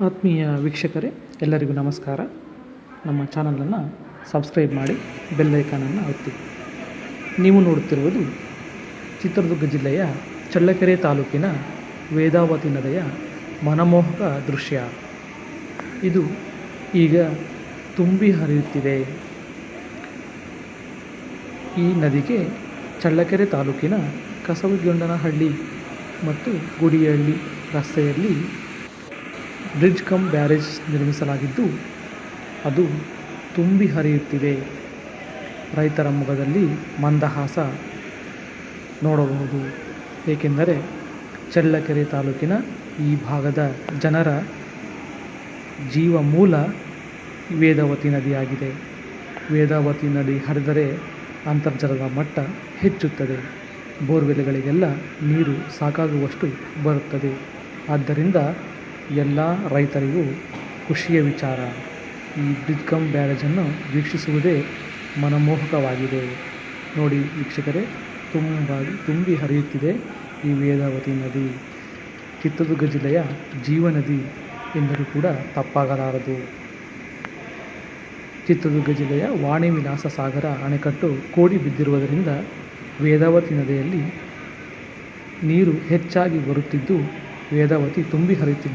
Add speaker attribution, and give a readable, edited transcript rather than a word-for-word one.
Speaker 1: ಆತ್ಮೀಯ ವೀಕ್ಷಕರೇ, ಎಲ್ಲರಿಗೂ ನಮಸ್ಕಾರ. ನಮ್ಮ ಚಾನಲನ್ನು ಸಬ್ಸ್ಕ್ರೈಬ್ ಮಾಡಿ, ಬೆಲ್ ಐಕಾನನ್ನು ಒತ್ತಿ. ನೀವು ನೋಡುತ್ತಿರುವುದು ಚಿತ್ರದುರ್ಗ ಜಿಲ್ಲೆಯ ಚಳ್ಳಕೆರೆ ತಾಲೂಕಿನ ವೇದಾವತಿ ನದಿಯ ಮನಮೋಹಕ ದೃಶ್ಯ. ಇದು ಈಗ ತುಂಬಿ ಹರಿಯುತ್ತಿದೆ. ಈ ನದಿಗೆ ಚಳ್ಳಕೆರೆ ತಾಲೂಕಿನ ಕಸವಿಗೊಂಡನಹಳ್ಳಿ ಮತ್ತು ಗುಡಿಹಳ್ಳಿ ರಸ್ತೆಯಲ್ಲಿ ಬ್ರಿಡ್ಜ್ ಕಮ್ ಬ್ಯಾರೇಜ್ ನಿರ್ಮಿಸಲಾಗಿದ್ದು, ಅದು ತುಂಬಿ ಹರಿಯುತ್ತಿದೆ. ರೈತರ ಮೊಗದಲ್ಲಿ ಮಂದಹಾಸ ನೋಡಬಹುದು. ಏಕೆಂದರೆ ಚಳ್ಳಕೆರೆ ತಾಲೂಕಿನ ಈ ಭಾಗದ ಜನರ ಜೀವ ಮೂಲ ವೇದಾವತಿ ನದಿಯಾಗಿದೆ. ವೇದಾವತಿ ನದಿ ಹರಿದರೆ ಅಂತರ್ಜಲದ ಮಟ್ಟ ಹೆಚ್ಚುತ್ತದೆ. ಬೋರ್ವೆಲ್ಗಳಿಗೆಲ್ಲ ನೀರು ಸಾಕಾಗುವಷ್ಟು ಬರುತ್ತದೆ. ಆದ್ದರಿಂದ ಎಲ್ಲ ರೈತರಿಗೂ ಖುಷಿಯ ವಿಚಾರ. ಈ ಬ್ರಿಡ್ಜ್ ಕಮ್ ಬ್ಯಾರೇಜನ್ನು ವೀಕ್ಷಿಸುವುದೇ ಮನಮೋಹಕವಾಗಿದೆ. ನೋಡಿ ವೀಕ್ಷಕರೇ, ತುಂಬಿ ಹರಿಯುತ್ತಿದೆ ಈ ವೇದಾವತಿ ನದಿ. ಚಿತ್ರದುರ್ಗ ಜಿಲ್ಲೆಯ ಜೀವನದಿ ಎಂದರೂ ಕೂಡ ತಪ್ಪಾಗಲಾರದು. ಚಿತ್ರದುರ್ಗ ಜಿಲ್ಲೆಯ ವಾಣಿ ವಿಲಾಸ ಸಾಗರ ಅಣೆಕಟ್ಟು ಕೋಡಿ ಬಿದ್ದಿರುವುದರಿಂದ ವೇದಾವತಿ ನದಿಯಲ್ಲಿ ನೀರು ಹೆಚ್ಚಾಗಿ ಬರುತ್ತಿದ್ದು, ವೇದಾವತಿ ತುಂಬಿ ಹರಿಯುತ್ತಿದ್ದು